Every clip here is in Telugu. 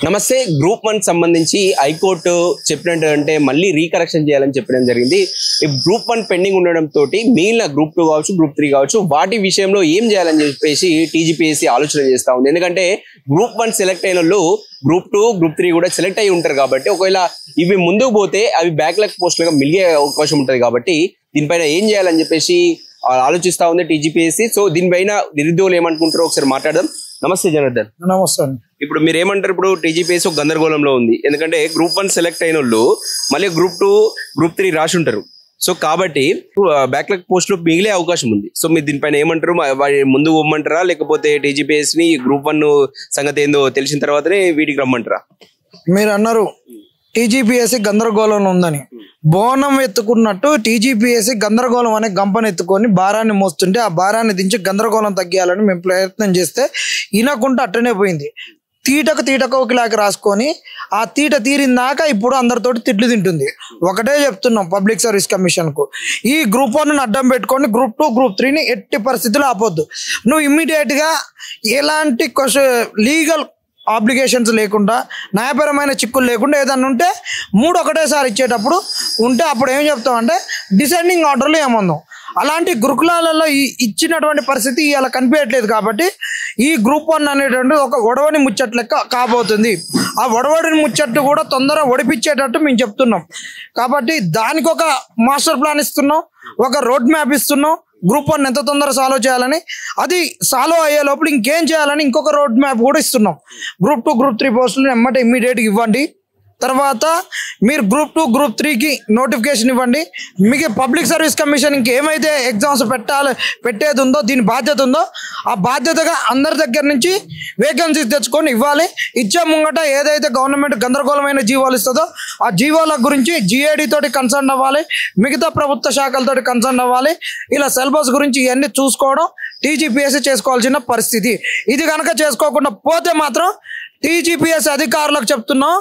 నమస్తే. గ్రూప్ 1 సంబంధించి హైకోర్టు చెప్పినట్టు మళ్ళీ రీకరెక్షన్ చేయాలని చెప్పడం జరిగింది. ఈ గ్రూప్ 1 పెండింగ్ ఉండడంతో మిగిలిన గ్రూప్ 2 కావచ్చు, గ్రూప్ 3 కావచ్చు, వాటి విషయంలో ఏం చేయాలని చెప్పేసి టీజీపీఎస్సీ ఆలోచన చేస్తా ఉంది. ఎందుకంటే గ్రూప్ 1 సెలెక్ట్ అయిన వాళ్ళు గ్రూప్ 2, గ్రూప్ 3 కూడా సెలెక్ట్ అయి ఉంటారు కాబట్టి ఒకవేళ ఇవి ముందుకు పోతే అవి బ్యాక్లాగ్ పోస్టులుగా మిలిగే అవకాశం ఉంటుంది. కాబట్టి దీనిపైన ఏం చేయాలని చెప్పేసి ఆలోచిస్తా ఉంది టీజీపీఎస్సీ. సో దీనిపైన నిరుద్యోగులు ఏమనుకుంటారో ఒకసారి మాట్లాడదాం. నమస్తే జనార్దన్. నమస్తే. ఇప్పుడు మీరు ఏమంటారు? ఇప్పుడు టీజీపీఎస్సీ ఒక గందరగోళంలో ఉంది. ఎందుకంటే గ్రూప్ 1 సెలెక్ట్ అయిన వాళ్ళు మళ్ళీ గ్రూప్ 2, గ్రూప్ 3 రాసి ఉంటారు. సో కాబట్టి బ్యాక్లాగ్ పోస్టులు మిగిలే అవకాశం ఉంది. సో మీరు దీనిపైన ఏమంటారు? ముందు ఇవ్వమంటారా, లేకపోతే టీజీపీఎస్సీని గ్రూప్ 1 సంగతి ఏందో తెలిసిన తర్వాతనే వీటికి రమ్మంటారా? మీరు అన్నారు టీజీపీఎస్సీ గందరగోళంలో ఉందని. బోనం ఎత్తుకున్నట్టు టీజీపీఎస్సీ గందరగోళం అనే గంపను ఎత్తుకొని భారాన్ని మోస్తుంటే ఆ భారాన్ని దించి గందరగోళం తగ్గియాలని మేము ప్రయత్నం చేస్తే వినకుండా అట్టనే పోయింది. తీటకు ఒకలాగా రాసుకొని ఆ తీట తీరిందాక ఇప్పుడు అందరితోటి తిట్లు తింటుంది. ఒకటే చెప్తున్నాం పబ్లిక్ సర్వీస్ కమిషన్కు, ఈ గ్రూప్ 1 అడ్డం పెట్టుకొని గ్రూప్ 2, గ్రూప్ 3ని ఎట్టి పరిస్థితుల్లో ఆపొద్దు. నువ్వు ఇమ్మీడియట్గా ఎలాంటి లీగల్ ఆబ్లిగేషన్స్ లేకుండా, న్యాయపరమైన చిక్కులు లేకుండా ఏదన్నా ఉంటే 3 ఒకటేసారి ఇచ్చేటప్పుడు ఉంటే అప్పుడు ఏం చెప్తామంటే డిసెండింగ్ ఆర్డర్లు ఏమందాం. అలాంటి గురుకులాలలో ఇచ్చినటువంటి పరిస్థితి ఇలా కనిపించట్లేదు. కాబట్టి ఈ గ్రూప్ 1 అనేటువంటి ఒక ఒడవని ముచ్చట్లు లెక్క కాబోతుంది. ఆ ఒడవడిని ముచ్చట్టు కూడా తొందరగా ఒడిపించేటట్టు మేము చెప్తున్నాం. కాబట్టి దానికి ఒక మాస్టర్ ప్లాన్ ఇస్తున్నాం, ఒక రోడ్ మ్యాప్ ఇస్తున్నాం. గ్రూప్ 1 ఎంత తొందరగా సాల్వ్ చేయాలని, అది సాల్వ్ అయ్యే లోపల ఇంకేం చేయాలని ఇంకొక రోడ్ మ్యాప్ కూడా ఇస్తున్నాం. గ్రూప్ 2, గ్రూప్ 3 పోస్టులను ఎమ్మటే ఇమ్మీడియట్గా ఇవ్వండి. తర్వాత మీరు గ్రూప్ 2, గ్రూప్ 3కి నోటిఫికేషన్ ఇవ్వండి. మీకు పబ్లిక్ సర్వీస్ కమిషన్ ఇంకేమైతే ఎగ్జామ్స్ పెట్టేది ఉందో, దీని బాధ్యత ఉందో ఆ బాధ్యతగా అందరి దగ్గర నుంచి వేకెన్సీస్ తెచ్చుకొని ఇవ్వాలి. ఇచ్చే ముంగట ఏదైతే గవర్నమెంట్ గందరగోళమైన జీవోలు ఇస్తుందో ఆ జీవోల గురించి GAD తోటి కన్సర్న్ అవ్వాలి, మిగతా ప్రభుత్వ శాఖలతోటి కన్సర్న్ అవ్వాలి. ఇలా సిలబస్ గురించి ఇవన్నీ చూసుకోవడం టీజీపీఎస్సీ చేసుకోవాల్సిన పరిస్థితి. ఇది కనుక చేసుకోకుండా పోతే మాత్రం టీజీపీఎస్సీ అధికారులకు చెప్తున్నాం,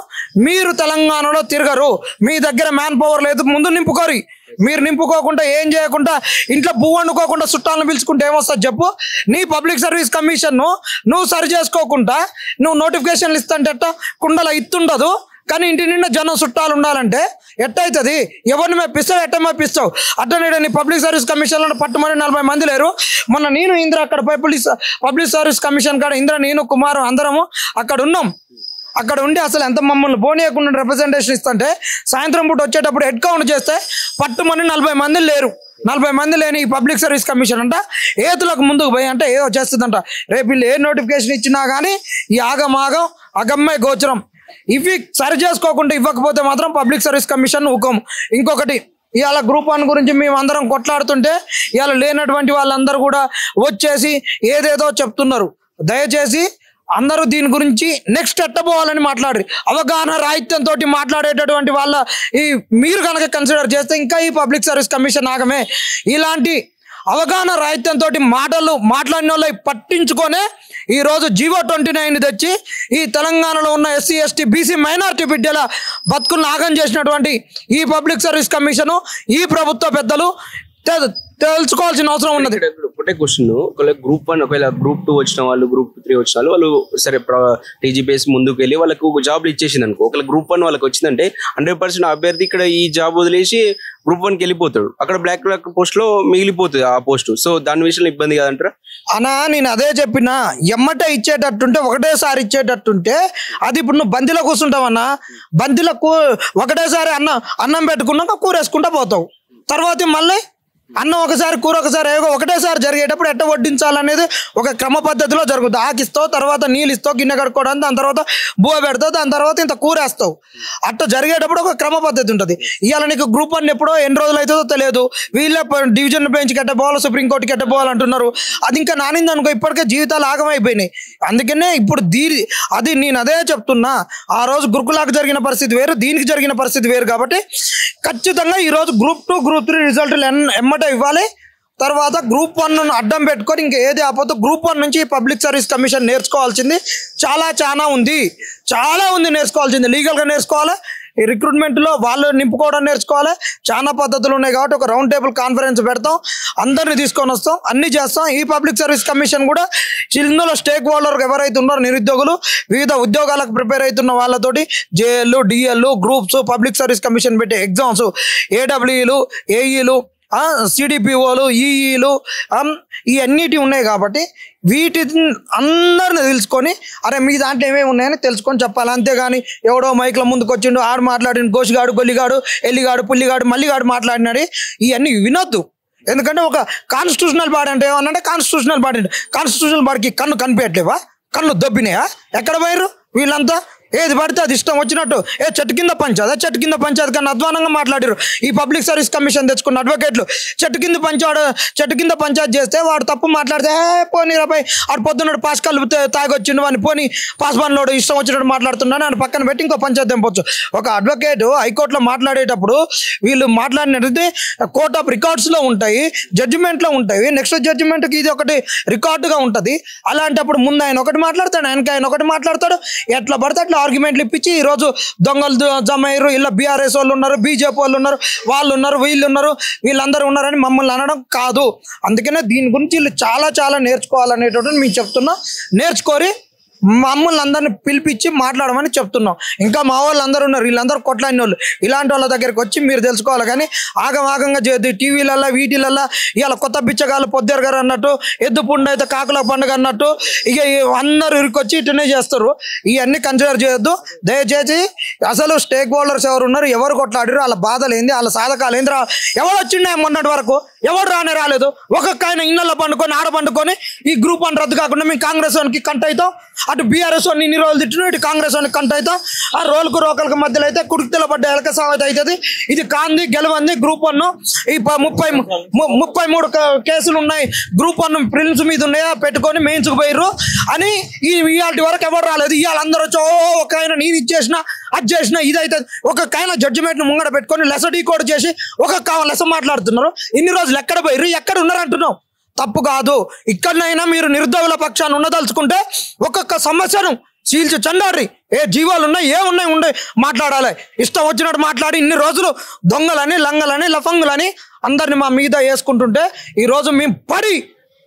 మీరు తెలంగాణలో తిరగరు, మీ దగ్గర మ్యాన్ పవర్ లేదు, ముందు నింపుకోరు. మీరు నింపుకోకుండా ఏం చేయకుండా ఇంట్లో పువ్వు వండుకోకుండా చుట్టాలను పిలుచుకుంటే ఏమొస్తుంది చెప్పు? నీ పబ్లిక్ సర్వీస్ కమిషన్ నువ్వు సరి చేసుకోకుండా నువ్వు నోటిఫికేషన్లు ఇస్తుంటే ఎట్ట? కుండల ఇత్తుండదు కానీ ఇంటి నిండా జనం చుట్టాలు ఉండాలంటే ఎట్టయితుంది? ఎవరిని మెప్పిస్తావు, ఎట్ట మెప్పిస్తావు? అట్టనే నీ పబ్లిక్ సర్వీస్ కమిషన్లో పట్టుమని 40 మంది లేరు. మొన్న నేను ఇంద్ర అక్కడ పబ్లిక్ సర్వీస్ కమిషన్ కాడ ఇంద్ర, నేను, కుమారు అందరము అక్కడ ఉన్నాం. అక్కడ ఉండి అసలు ఎంత మమ్మల్ని పోనీయకుండా రిప్రజెంటేషన్ ఇస్తుంటే సాయంత్రం పూట వచ్చేటప్పుడు హెడ్ కౌంట్ చేస్తే పట్టుమని 40 మంది లేరు. 40 మంది లేని ఈ పబ్లిక్ సర్వీస్ కమిషన్ అంట ఏతులకు ముందుకు పోయి అంటే ఏదో చేస్తుందంట. రేపు వీళ్ళు ఏ నోటిఫికేషన్ ఇచ్చినా కానీ ఈ ఆగమాగం అగమ్య గోచరం. ఇవి సరి చేసుకోకుండా ఇవ్వకపోతే మాత్రం పబ్లిక్ సర్వీస్ కమిషన్ ఊకోము. ఇంకొకటి, ఇవాళ గ్రూప్ 1 గురించి మేము అందరం కొట్లాడుతుంటే ఇవాళ లేనటువంటి వాళ్ళందరూ కూడా వచ్చేసి ఏదేదో చెప్తున్నారు. దయచేసి అందరూ దీని గురించి నెక్స్ట్ ఎట్టబోవాలని మాట్లాడారు. అవగాహన రాహిత్యంతో మాట్లాడేటటువంటి వాళ్ళ మీరు కనుక కన్సిడర్ చేస్తే ఇంకా ఈ పబ్లిక్ సర్వీస్ కమిషన్ ఆగమే. ఇలాంటి అవగాహన రాహిత్యంతో మాట్లాడిన వాళ్ళని పట్టించుకొనే ఈరోజు జీవో 29 తెచ్చి ఈ తెలంగాణలో ఉన్న SC, ST, BC మైనారిటీ బిడ్డల బతుకులను ఆగం చేసినటువంటి ఈ పబ్లిక్ సర్వీస్ కమిషను, ఈ ప్రభుత్వ పెద్దలు తెలుసుకోవాల్సిన అవసరం ఉన్నది. ఒకటే క్వశ్చన్, ఒకవేళ గ్రూప్ 1, ఒకవేళ గ్రూప్ 2 వచ్చిన వాళ్ళు, గ్రూప్ 3 వచ్చిన వాళ్ళు సరే టీజీపీఎస్సీ ముందుకు వెళ్ళి వాళ్ళకు జాబ్లు ఇచ్చేసింది అనుకో. ఒకవేళ గ్రూప్ 1 వాళ్ళకి వచ్చిందంటే 100% అభ్యర్థి ఇక్కడ ఈ జాబ్ వదిలేసి గ్రూప్ 1కి వెళ్ళిపోతాడు. అక్కడ బ్లాక్ పోస్ట్ లో మిగిలిపోతుంది ఆ పోస్ట్. సో దాని విషయంలో ఇబ్బంది కాదంటారా? అన్నా నేను అదే చెప్పినా, ఎమ్మటే ఇచ్చేటట్టుంటే ఒకటేసారి ఇచ్చేటట్టుంటే అది ఇప్పుడు నువ్వు బందిలో కూర్చుంటావన్నా, బందిలకు ఒకటేసారి అన్నం పెట్టుకున్నాక కూర వేసుకుంటా పోతావు. తర్వాత మళ్ళీ అన్నం ఒకసారి కూర ఒకసారి ఒకటేసారి జరిగేటప్పుడు ఎట్ట వడ్డించాలనేది ఒక క్రమ పద్ధతిలో జరుగుతుంది. ఆకిస్తావు, తర్వాత నీళ్ళు ఇస్తావు, గిన్నె కడుక్కోవడానికి, దాని తర్వాత బువ్వ పెడతావు, దాని తర్వాత ఇంత కూర వేస్తావు. అట్ట జరిగేటప్పుడు ఒక క్రమ పద్ధతి ఉంటుంది. ఇవాళ నీకు గ్రూప్ 1 ఎప్పుడో ఎన్ని రోజులు అవుతుందో తెలియదు. వీళ్ళే డివిజన్ బెంచ్కి ఎట్టబోవాలి, సుప్రీంకోర్టుకి ఎట్టబోవాలంటున్నారు. అది ఇంకా నానింది అనుకో, ఇప్పటికే జీవితాలు ఆగమైపోయినాయి. అందుకనే ఇప్పుడు అది నేను అదే చెప్తున్నా, ఆ రోజు గురుకులాకు జరిగిన పరిస్థితి వేరు, దీనికి జరిగిన పరిస్థితి వేరు. కాబట్టి ఖచ్చితంగా ఈరోజు గ్రూప్ 2, గ్రూప్ 3 రిజల్ట్లు ఎమ్మటే ఇవ్వాలి. తర్వాత గ్రూప్ 1 అడ్డం పెట్టుకొని ఇంకా ఏది ఆపోతే గ్రూప్ 1 నుంచి పబ్లిక్ సర్వీస్ కమిషన్ నేర్చుకోవాల్సింది చాలా ఉంది నేర్చుకోవాల్సింది. లీగల్గా నేర్చుకోవాలి, రిక్రూట్మెంట్ లో వాళ్ళు నింపుకోవడం నేర్చుకోవాలి. చాలా పద్ధతులు ఉన్నాయి కాబట్టి ఒక రౌండ్ టేబుల్ కాన్ఫరెన్స్ పెడతాం, అందరిని తీసుకొని వస్తాం, అన్ని చేస్తాం. ఈ పబ్లిక్ సర్వీస్ కమిషన్ కూడా ఇందులో స్టేక్ హోల్డర్ ఎవరైతే ఉన్నారో నిరుద్యోగులు, వివిధ ఉద్యోగాలకు ప్రిపేర్ అవుతున్న వాళ్ళతోటి JL, DL, groups, public service commission పెట్టే ఎగ్జామ్స్, ఏడబ్ల్యూలు, ఏఈలు, సిడిపిఓలు, ఈఈలు ఇవన్నిటి ఉన్నాయి కాబట్టి వీటి అందరిని తెలుసుకొని అరే మీ దాంట్లో ఏమేమి ఉన్నాయని తెలుసుకొని చెప్పాలి. అంతేగాని ఎవడో మైక్ల ముందుకు వచ్చిండు, ఆడు మాట్లాడిన గోషిగాడు, గొల్లిగాడు, ఎల్లిగాడు, పుల్లిగాడు, మల్లిగాడు మాట్లాడినాడు ఇవన్నీ వినొద్దు. ఎందుకంటే ఒక కాన్స్టిట్యూషనల్ బాడీ అంటే ఏమన్నా కాన్స్టిట్యూషనల్ బాడీ అంటే కాన్స్టిట్యూషనల్ బాడీకి కన్ను కనిపించట్లేవా? కన్ను దొబ్బినాయా? ఎక్కడ పోయారు వీళ్ళంతా? ఏది పడితే అది ఇష్టం వచ్చినట్టు చెట్టు కింద పంచాయత్, చెట్టు కింద పంచాయత్ కన్నా అధ్వానంగా మాట్లాడారు ఈ పబ్లిక్ సర్వీస్ కమిషన్ తెచ్చుకున్న అడ్వకేట్లు. చెట్టు కింద పంచాయత్ చేస్తే వాడు తప్పు మాట్లాడితే పోనీ రాబాయ్ ఆడు పొద్దున్నాడు పాస్కల్ తాగొచ్చిండు అని పోనీ పాస్బాన్లోడు ఇష్టం వచ్చినట్టు మాట్లాడుతున్నాడు అని పక్కన పెట్టి ఇంకో పంచాయత్ తెంపొచ్చు. ఒక అడ్వకేట్ హైకోర్టులో మాట్లాడేటప్పుడు వీళ్ళు మాట్లాడినట్టు కోర్ట్ ఆఫ్ రికార్డ్స్లో ఉంటాయి, జడ్జిమెంట్లో ఉంటాయి, నెక్స్ట్ జడ్జిమెంట్కి ఇది ఒకటి రికార్డుగా ఉంటుంది. అలాంటప్పుడు ముందు ఆయన ఒకటి మాట్లాడతాడు, ఆయనకి ఆయన ఒకటి మాట్లాడతాడు, ఎట్లా పడితే అట్లా ఆర్గ్యుమెంట్లు ఇప్పించి ఈరోజు దొంగలు జమ అయ్యారు, ఇలా బీఆర్ఎస్ వాళ్ళు ఉన్నారు, బీజేపీ వాళ్ళు ఉన్నారు, వాళ్ళు ఉన్నారు, వీళ్ళు ఉన్నారు, వీళ్ళందరూ ఉన్నారని మమ్మల్ని అనడం కాదు. అందుకనే దీని గురించి వీళ్ళు చాలా చాలా నేర్చుకోవాలనేటటువంటి మేము చెప్తున్నాం. నేర్చుకొని మమ్మల్ని అందరిని పిలిపించి మాట్లాడమని చెప్తున్నాం. ఇంకా మా వాళ్ళు అందరూ ఉన్నారు, వీళ్ళందరూ కొట్లాడిన వాళ్ళు. ఇలాంటి వాళ్ళ దగ్గరికి వచ్చి మీరు తెలుసుకోవాలి. కానీ ఆగమాగంగా చేయద్దు. టీవీలల్లో వీటిలల్లో ఇవాళ కొత్త బిచ్చగాళ్ళు పొద్దురు గారు అన్నట్టు, ఎద్దు పుండు అయితే కాకుల పండుగ అన్నట్టు ఇక అందరూ ఇరుకొచ్చి ఇటునే చేస్తారు. ఇవన్నీ కన్సిడర్ చేయొద్దు దయచేసి. అసలు స్టేక్ హోల్డర్స్ ఎవరు ఉన్నారు, ఎవరు కొట్లాడారు, వాళ్ళ బాధలు ఏంది, వాళ్ళ సాధకాలు ఏంది, ఎవరు వచ్చిండే మొన్నటి వరకు ఎవరు రాలేదు. ఒక్కొక్క ఆయన ఇళ్ళల్లో పండుకొని ఆడ పండుకొని ఈ గ్రూప్ అని రద్దు కాకుండా మేము కాంగ్రెస్ వానికి కంట అవుతాం, అటు బీఆర్ఎస్ వాడిని ఇన్ని రోజులు తిట్టిన ఇటు కాంగ్రెస్ వాడిని కంట అవుతాం. ఆ రోల్కు రోకలకు మధ్యలో అయితే కుడికితల పడ్డ ఎలక సామెత అవుతుంది. ఇది కాంది గెలవంది గ్రూప్ 1. ఈ 33 కేసులు ఉన్నాయి గ్రూప్ 1 ప్రిలిమ్స్ మీద ఉన్నాయా పెట్టుకొని మెయిన్స్కి పోయిర్రు అని ఇవాళ వరకు ఎవరు రాలేదు. ఇవాళ అందరూ వచ్చి ఒక ఆయన నేను ఇచ్చేసిన అది చేసిన ఇదైతే ఒక్కొక్క ఆయన జడ్జిమెంట్ను ముంగడ పెట్టుకొని లెస డీకోడ్ చేసి ఒక్కొక్క లెస మాట్లాడుతున్నారు. ఇన్ని రోజులు ఎక్కడ పోయిర్రు, ఎక్కడ ఉన్నారంటున్నావు? తప్పు కాదు. ఇక్కడనైనా మీరు నిరుద్యోగుల పక్షాన్ని ఉన్నదలుచుకుంటే ఒక్కొక్క సమస్యను చీల్చి చండారి ఏ జీవాలు ఉన్నాయి ఏమున్నాయి ఉండే మాట్లాడాలి. ఇష్టం వచ్చినట్టు మాట్లాడి ఇన్ని రోజులు దొంగలని, లంగలని, లఫంగులని అందరిని మా మీద వేసుకుంటుంటే ఈరోజు మేము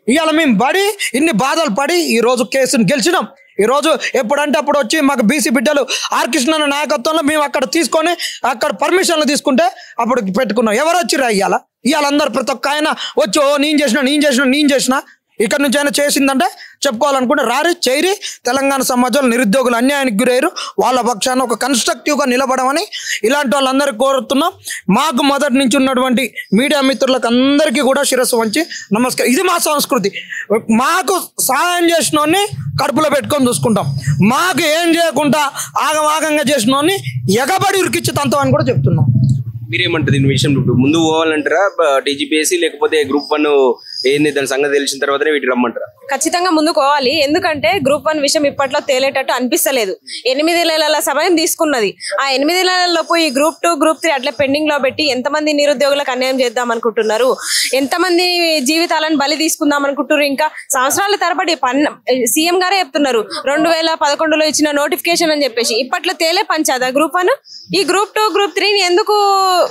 ఇవాళ మేము పడి ఇన్ని బాధలు పడి ఈరోజు కేసును గెలిచినాం. ఈరోజు ఎప్పుడంటే అప్పుడు వచ్చి మాకు బీసీ బిడ్డలు ఆర్ కృష్ణ నాయకత్వంలో మేము అక్కడ తీసుకొని అక్కడ పర్మిషన్లు తీసుకుంటే అప్పుడు పెట్టుకున్నాం. ఎవరు వచ్చిరా ఇవాళ అందరు ప్రతి ఒక్క ఆయన వచ్చి నేను చేసిన ఇక్కడ నుంచి అయినా చేసిందంటే చెప్పుకోవాలనుకుంటే రారి చేయరి. తెలంగాణ సమాజంలో నిరుద్యోగులు అన్యాయానికి గురయ్యారు, వాళ్ళ పక్షాన ఒక కన్స్ట్రక్టివ్గా నిలబడమని ఇలాంటి వాళ్ళందరికీ కోరుతున్నాం. మాకు మొదటి నుంచి ఉన్నటువంటి మీడియా మిత్రులకు అందరికీ కూడా శిరస్సు వంచి నమస్కారం. ఇది మా సంస్కృతి. మాకు సహాయం చేసిన కడుపులో పెట్టుకొని చూసుకుంటాం. మాకు ఏం చేయకుండా ఆగమాగంగా చేసిన ఎగబడి ఉరికిచ్చి తంతం అని కూడా చెప్తున్నాం. మీరేమంటారు దీని విషయం? ముందు పోవాలంటారా టీజీపీఎస్సీ, లేకపోతే గ్రూప్ 1 ఏంది దాని సంగతి తెలిసిన తర్వాతనే వీటి రమ్మంటారా? ఖచ్చితంగా ముందుకు పోవాలి. ఎందుకంటే గ్రూప్ 1 విషయం ఇప్పట్లో తేలేటట్టు అనిపిస్తలేదు. 8 నెలల సమయం తీసుకున్నది. ఆ 8 నెలలలోపు ఈ గ్రూప్ 2, గ్రూప్ 3 అట్లా పెండింగ్ లో పెట్టి ఎంతమంది నిరుద్యోగులకు అన్యాయం చేద్దాం అనుకుంటున్నారు, ఎంతమంది జీవితాలను బలి తీసుకుందాం అనుకుంటున్నారు. ఇంకా సంవత్సరాల తరబడి సీఎం గారే చెప్తున్నారు 2011లో ఇచ్చిన నోటిఫికేషన్ అని చెప్పేసి ఇప్పట్లో తేలే పంచాదా గ్రూప్ 1. ఈ గ్రూప్ 2, గ్రూప్ 3ని ఎందుకు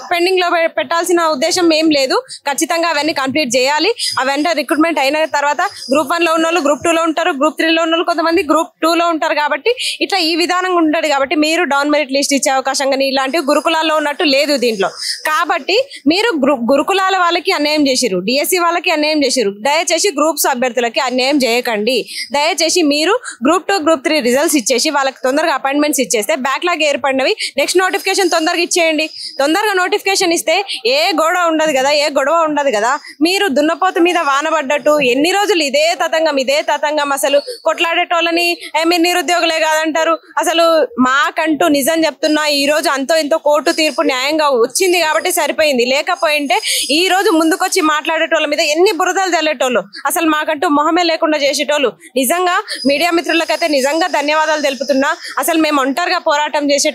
పెండింగ్ లో పెట్టాల్సిన ఉద్దేశం ఏం లేదు. ఖచ్చితంగా అవన్నీ కంప్లీట్ చేయాలి. అవంటే రిక్రూట్మెంట్ అయిన తర్వాత గ్రూప్ 1 లో ఉన్న వాళ్ళు గ్రూప్ 2 లో ఉంటారు, గ్రూప్ 3 లో ఉన్న వాళ్ళు కొంతమంది గ్రూప్ 2 లో ఉంటారు. కాబట్టి ఇట్లా ఈ విధానంగా ఉంటుంది. కాబట్టి మీరు డౌన్ మెరిట్ లిస్ట్ ఇచ్చే అవకాశం కానీ ఇలాంటివి గురుకులాల్లో ఉన్నట్టు లేదు దీంట్లో. కాబట్టి మీరు గురుకులాల వాళ్ళకి అన్యాయం చేసిరు, డిఎస్సి వాళ్ళకి అన్యాయం చేసిరు. దయచేసి గ్రూప్స్ అభ్యర్థులకి అన్యాయం చేయకండి. దయచేసి మీరు గ్రూప్ 2, గ్రూప్ 3 రిజల్ట్స్ ఇచ్చేసి వాళ్ళకి తొందరగా అపాయింట్మెంట్స్ ఇచ్చేస్తే బ్యాక్లాగ్ ఏర్పడినవి నెక్స్ట్ నోటిఫికేషన్ తొందరగా ఇచ్చేయండి. తొందరగా నోటిఫికేషన్ ఇస్తే ఏ గొడవ ఉండదు కదా. మీరు దున్నపోతు మీద వానబడ్డట్టు ఎన్ని రోజులు ఇదే తతంగం అసలు కొట్లాడేటోళ్ళని మీరు నిరుద్యోగులే కాదంటారు. అసలు మాకంటూ నిజం చెప్తున్నా ఈ రోజు అంతో ఇంతో కోర్టు తీర్పు న్యాయంగా వచ్చింది కాబట్టి సరిపోయింది. లేకపోయింటే ఈ రోజు ముందుకొచ్చి మాట్లాడేటోళ్ళ మీద ఎన్ని బురదలు తెల్లేటోళ్ళు, అసలు మాకంటూ మొహమే లేకుండా చేసేటోళ్ళు. నిజంగా మీడియా మిత్రులకైతే నిజంగా ధన్యవాదాలు తెలుపుతున్నా. అసలు మేము ఒంటరిగా పోరాటం చేసే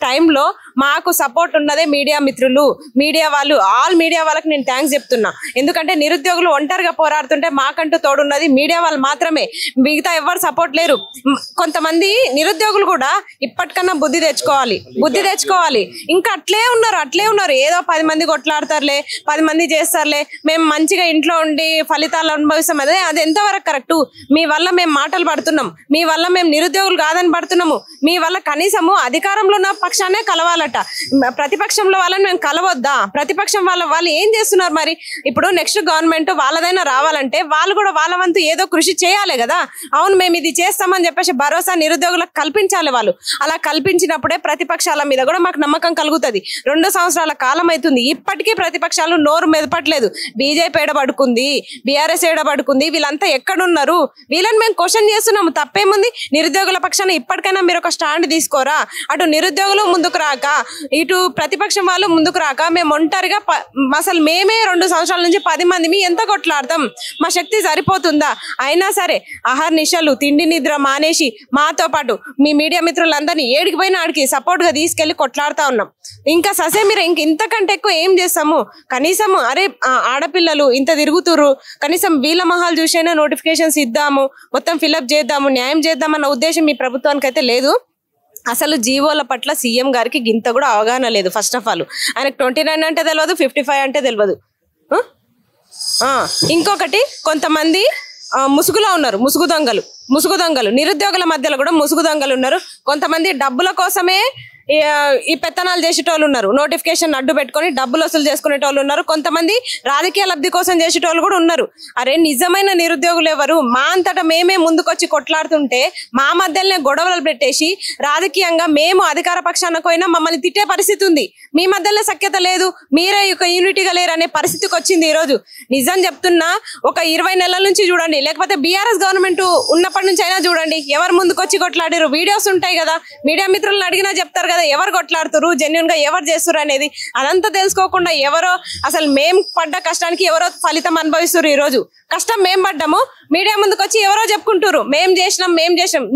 టైంలో మాకు సపోర్ట్ ఉన్నదే మీడియా మిత్రులు, మీడియా వాళ్ళు, ఆల్ మీడియా వాళ్ళకి నేను థ్యాంక్స్ చెప్తున్నా. ఎందుకంటే నిరుద్యోగులు ఒంటరిగా పోరాడుతుంటే మాకంటూ తోడున్నది మీడియా వాళ్ళు మాత్రమే, మిగతా ఎవరు సపోర్ట్ లేరు. కొంతమంది నిరుద్యోగులు కూడా ఇప్పటికన్నా బుద్ధి తెచ్చుకోవాలి. ఇంకా అట్లే ఉన్నారు. ఏదో 10 మంది కొట్లాడతారులే, 10 మంది చేస్తారులే, మేము మంచిగా ఇంట్లో ఉండి ఫలితాలు అనుభవిస్తాం. అది ఎంతవరకు కరెక్ట్? మీ వల్ల మేము మాటలు పడుతున్నాం, మీ వల్ల మేము నిరుద్యోగులు కాదని పడుతున్నాము, మీ వల్ల కనీసము అధికారంలో ఉన్న పక్షాన్నే కలవాలట, ప్రతిపక్షంలో వాళ్ళని మేము కలవద్దా? ప్రతిపక్షం వాళ్ళు ఏం చేస్తున్నారు మరి? ఇప్పుడు నెక్స్ట్ గవర్నమెంట్ వాళ్ళదైనా రావాలంటే వాళ్ళు కూడా వాళ్ళ వంతు ఏదో కృషి చేయాలి కదా. అవును మేము ఇది చేస్తామని చెప్పేసి భరోసా నిరుద్యోగులకు కల్పించాలి. వాళ్ళు అలా కల్పించినప్పుడే ప్రతిపక్షాల మీద కూడా మాకు నమ్మకం కలుగుతుంది. 2 సంవత్సరాల కాలం అవుతుంది, ఇప్పటికీ ప్రతిపక్షాలు నోరు మెదపట్లేదు. బీజేపీ ఏడబడుకుంది, బీఆర్ఎస్ ఏడబడుకుంది, వీళ్ళంతా ఎక్కడున్నారు? వీళ్ళని మేము క్వశ్చన్ చేస్తున్నాము. తప్పేముంది? నిరుద్యోగుల పక్షాన ఇప్పటికైనా మీరు ఒక స్టాండ్ తీసుకోరా? అటు నిరుద్యోగులు ముందుకు రాక, ఇటు ప్రతిపక్షం వాళ్ళు ముందుకు రాక, మేము ఒంటరిగా అసలు మేమే 2 సంవత్సరాల నుంచి 10 మంది ఎంత కొట్లాడతాం? మా శక్తి సరిపోతుందా? అయినా సరే అహర్నిశలు తిండి నిద్ర మానేసి మాతో పాటు మీ మీడియా మిత్రులందరినీ ఏడికి పోయినా ఆడికి సపోర్ట్ గా తీసుకెళ్లి కొట్లాడుతా ఉన్నాం. ఇంకా ససే మీరు ఇంతకంటే ఎక్కువ ఏం చేస్తాము? కనీసం అరే ఆడపిల్లలు ఇంత తిరుగుతురు, కనీసం వీళ్ళ మహాలు చూసైనా నోటిఫికేషన్స్ ఇద్దాము, మొత్తం ఫిల్అప్ చేద్దాము, న్యాయం చేద్దామన్న ఉద్దేశం మీ ప్రభుత్వానికి అయితే లేదు. అసలు జీవోల పట్ల సీఎం గారికి గింత కూడా అవగాహన లేదు. ఫస్ట్ ఆఫ్ ఆల్ ఆయనకు 29 అంటే తెలియదు, 55 అంటే తెలియదు. ఇంకొకటి కొంతమంది ముసుగులో ఉన్నారు, ముసుగు దొంగలు నిరుద్యోగుల మధ్యలో కూడా ముసుగు దొంగలు ఉన్నారు. కొంతమంది డబ్బుల కోసమే ఈ పెత్తనాలు చేసేటోళ్ళు ఉన్నారు, నోటిఫికేషన్ అడ్డు పెట్టుకొని డబ్బులు వసూలు చేసుకునేటోళ్ళు ఉన్నారు. కొంతమంది రాజకీయ లబ్ధి కోసం చేసేటోళ్ళు కూడా ఉన్నారు. అరే నిజమైన నిరుద్యోగులు ఎవరు? మా అంతటా మేమే ముందుకొచ్చి కొట్లాడుతుంటే మా మధ్యలోనే గొడవలు పెట్టేసి రాజకీయంగా మేము అధికార పక్షానికి పోయినా మమ్మల్ని తిట్టే పరిస్థితి ఉంది. మీ మధ్యలో సఖ్యత లేదు, మీరే ఒక యూనిటీగా లేరు అనే పరిస్థితికి వచ్చింది ఈ రోజు. నిజం చెప్తున్నా, ఒక 20 నెలల నుంచి చూడండి, లేకపోతే బీఆర్ఎస్ గవర్నమెంట్ ఉన్నప్పటి నుంచి అయినా చూడండి, ఎవరు ముందుకొచ్చి కొట్లాడారు వీడియోస్ ఉంటాయి కదా. మీడియా మిత్రులను అడిగినా చెప్తారు కదా ఎవరు కొట్లాడుతారు, జెన్యున్ గా ఎవరు చేస్తారు అనేది. అదంతా తెలుసుకోకుండా ఎవరో అసలు మేం పడ్డ కష్టానికి ఎవరో ఫలితం అనుభవిస్తారు. ఈ రోజు కష్టం మేం పడ్డాము, మీడియా ముందుకు వచ్చి ఎవరో చెప్పుకుంటారు మేం చేసినాం.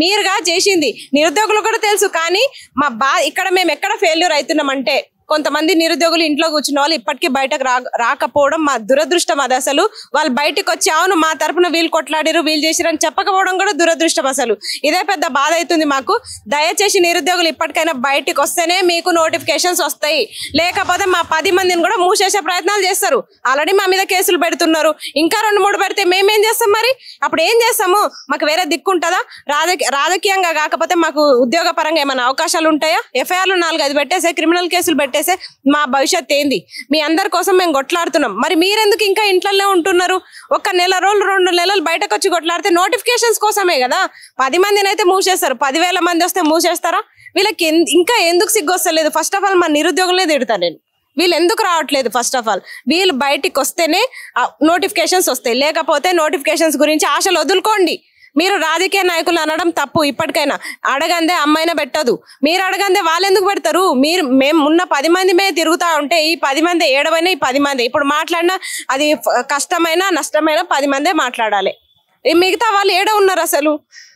మీరుగా చేసింది నిరుద్యోగులు కూడా తెలుసు. కానీ మా ఇక్కడ మేము ఎక్కడ ఫెయిల్యూర్ అవుతున్నాం అంటే, కొంతమంది నిరుద్యోగులు ఇంట్లో కూర్చున్న వాళ్ళు ఇప్పటికీ బయటకు రాకపోవడం మా దురదృష్టం. అది అసలు వాళ్ళు బయటకు వచ్చి అవును మా తరపున వీళ్ళు కొట్లాడారు వీళ్ళు చేసిరని చెప్పకపోవడం కూడా దురదృష్టం. అసలు ఇదే పెద్ద బాధ అవుతుంది మాకు. దయచేసి నిరుద్యోగులు ఇప్పటికైనా బయటకు వస్తేనే మీకు నోటిఫికేషన్స్ వస్తాయి, లేకపోతే మా 10 మందిని కూడా మూసేసే ప్రయత్నాలు చేస్తారు. ఆల్రెడీ మా మీద కేసులు పెడుతున్నారు, ఇంకా 2-3 పెడితే మేమేం చేస్తాం మరి? అప్పుడు ఏం చేస్తాము? మాకు వేరే దిక్కుంటుందా? రాజకీయంగా కాకపోతే మాకు ఉద్యోగ పరంగా ఏమైనా అవకాశాలు ఉంటాయా? ఎఫ్ఐఆర్లు 4-5 పెట్టేసే, క్రిమినల్ కేసులు పెట్టేసే మా భవిష్యత్ ఏంది? మీ అందరి కోసం మేము కొట్లాడుతున్నాం. మరి మీరెందుకు ఇంకా ఇంట్లోనే ఉంటున్నారు? 1 నెల రోజులు 2 నెలలు బయటకు వచ్చి కొట్లాడితే నోటిఫికేషన్స్ కోసమే కదా. 10 మందిని అయితే మూసేస్తారు, 10,000 మంది వస్తే మూసేస్తారా? వీళ్ళకి ఇంకా ఎందుకు సిగ్గు వస్తలేదు? ఫస్ట్ ఆఫ్ ఆల్ మా నిరుద్యోగులనే తిడతా నేను. వీళ్ళు ఎందుకు రావట్లేదు? ఫస్ట్ ఆఫ్ ఆల్ వీళ్ళు బయటికి వస్తేనే నోటిఫికేషన్స్ వస్తాయి, లేకపోతే నోటిఫికేషన్స్ గురించి ఆశలు వదులుకోండి. మీరు రాజకీయ నాయకులు అనడం తప్పు. ఇప్పటికైనా అడగందే అమ్మాయినా పెట్టదు, మీరు అడగందే వాళ్ళు ఎందుకు పెడతారు? మేము ఉన్న 10 మంది మీద తిరుగుతా ఉంటే ఈ 10 మంది ఏడవైనా ఈ 10 మంది ఇప్పుడు మాట్లాడినా అది కష్టమైనా నష్టమైనా 10 మందే మాట్లాడాలి. మిగతా వాళ్ళు ఏడ ఉన్నారు అసలు?